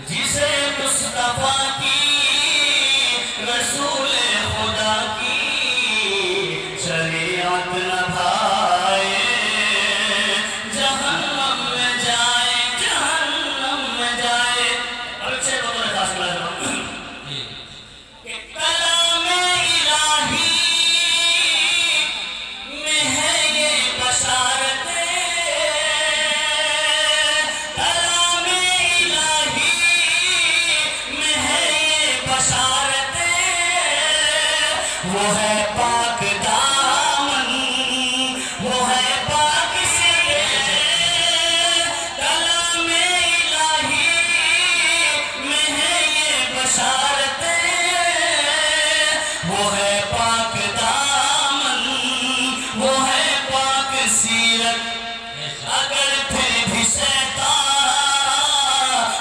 جسے مصطفیٰ کی رسول خدا کی شریعت نہ بھائے جہنم میں جائے، جہنم میں جائے۔ اب ایک شعر بطور خاص بلا جاؤں کہ کلام الہی میں ہے یہ بشارت، کلام الہی میں ہے یہ بشارت، وہ ہے پاک دامن، وہ ہے پاک سیرت، کلام الہی میں ہے یہ بشارت، وہ ہے پاک دامن، وہ ہے پاک سیرت۔ اگر پھر بھی شیطان،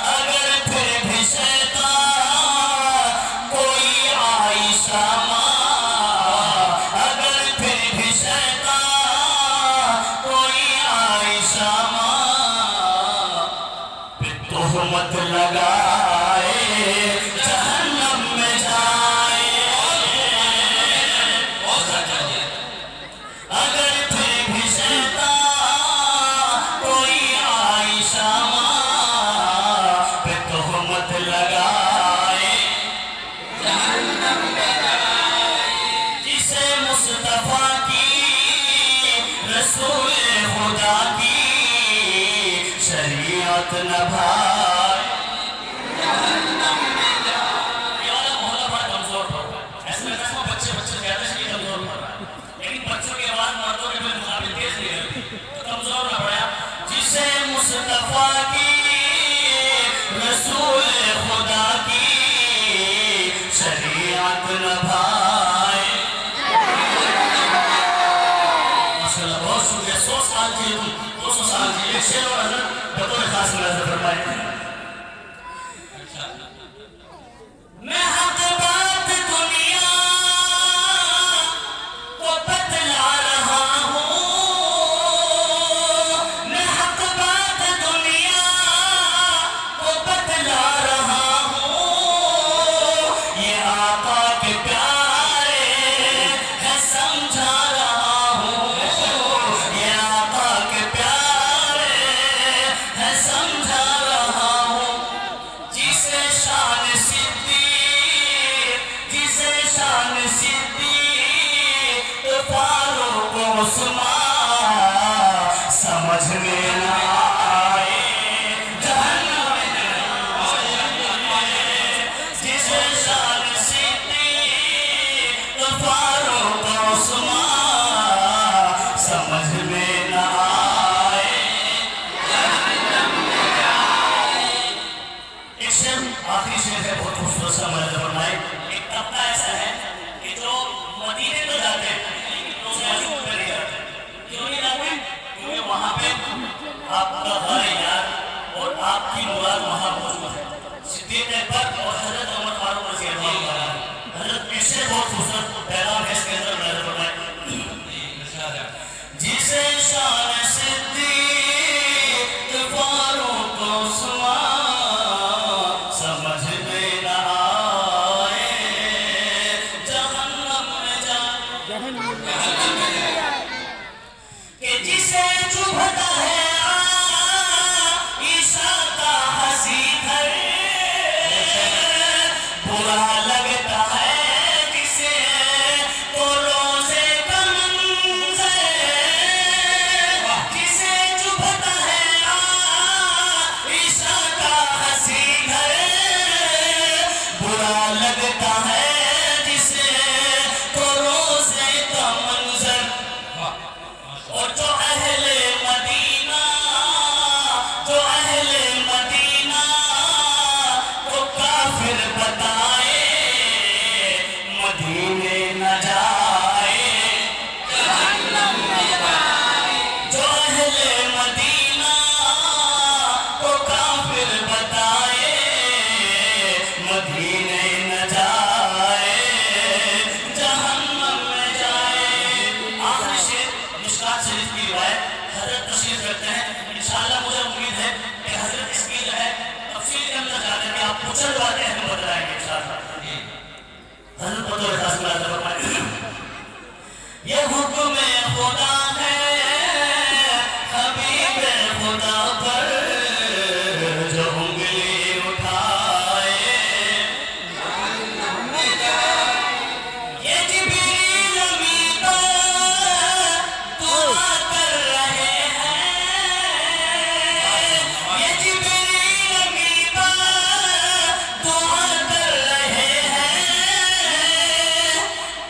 اگر پھر بھی شیطان کوئی عائشہ ماں، اگر پھر بھی شیطان کوئی عائشہ ماں پہ تہمت لگائے جہنم میں جائے۔ اگر پھر بھی شیطان کوئی عائشہ ماں پہ تہمت لگائے جہنم میں جائے۔ جسے مصطفیٰ کی رسول خدا کی شریعت نہ بھائے جہنم میں جائے۔ یہ والا محلہ بڑا کمزور پڑ رہا ہے، ایسا لگتا ہے بچے زیادہ سے یہ کمزور پڑ رہا ہے، لیکن بچوں کی آواز مردوں کے مقابل تیز نہیں ہے تو کمزور نہ پڑا۔ جسے مصطفیٰ کی رسول خدا کی شریعت نہ بھائے۔ ماشاءاللہ بہت شکریہ، 100 سال کی 200 سال کی ایک شعر اور حضرت بطور خاص ملاحظہ فرمائے۔ میں حق بات دنیا کو بتلا رہا ہوں، میں حق بات دنیا کو بتلا رہا ہوں، یہ آقا کے پیارے ہے سمجھا رہا ہوں، یہ آقا کے پیارے ہے سمجھا رہا ہوں۔ جسے شان صدیق، جسے شان صدیق فاروق عثمان سمجھ میں نہ آئے جہنم میں جائے۔ جسے شان صدیق فاروق عثمان سمجھ میں نہ آئے جہنم میں جائے۔ ایک شعر آخری شعر ہے، بہت خوبصورت سا ملاحظہ فرمائے۔ ایک طبقہ ایسا ہے کہ جو مدینے تو جاتے ہیں لیکن روزہ عاشور پہ نہیں جاتے۔ کیوں نہیں جاتے؟ کیونکہ وہاں پہ آپ کا غار یار اور آپ کی مراد وہاں موجود ہے۔ صدیق اکبر اور حضرت عمر فاروق رضی اللہ عنہ، حضرت ایک شعر بہت خوبصورت پیغام ہے اس کے اندر ملاحظہ فرمائے۔ جسے شان صدیق فاروق عثمان سمجھ میں نہ آئے جہنم میں جائے، جہنم میں جائے۔ کہ جسے چبھتا ہے عائشہ کا ہنسی گھر، برا لگتا ہے جسے تو روزے کا منظر، کچھ باتیں ہم بتلائیں گے انشاءاللہ۔ حضرت بطور خاص میں اللہ فرمائے یہ حکم خدا ہے حبیب خدا پر جو انگلی اٹھائے، یہ جبریل امین دعا کر رہے ہیں، یہ جبریل امین دعا کر رہے ہیں،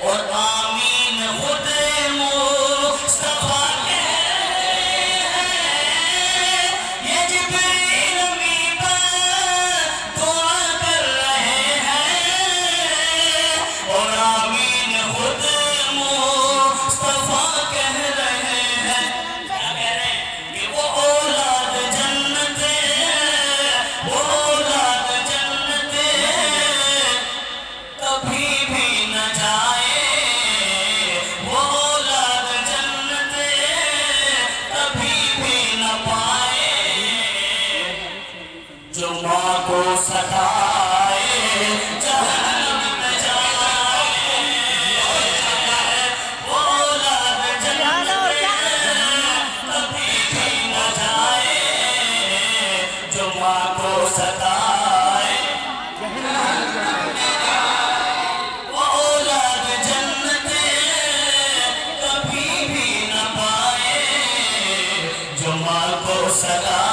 اور آمین خود مصطفیٰ کہہ رہے ہیں، یہ جبریل امین دعا کر رہے ہیں، اور آمین خود مصطفیٰ کہہ رہے ہیں۔ کیا کہہ رہے ہیں؟ کہ وہ اولاد جنت ہے، وہ اولاد جنت ہے، کبھی بھی نہ جائے، وہ اولاد جنت کبھی بھی نہ پائے، جو ماں کو ستائے جہنم میں جائے، وہ اولاد جنت کبھی بھی نہ جائے، جو ماں کو ستائے، وہ اولاد جنت کبھی بھی نہ پائے، جو ماں کو ستائے۔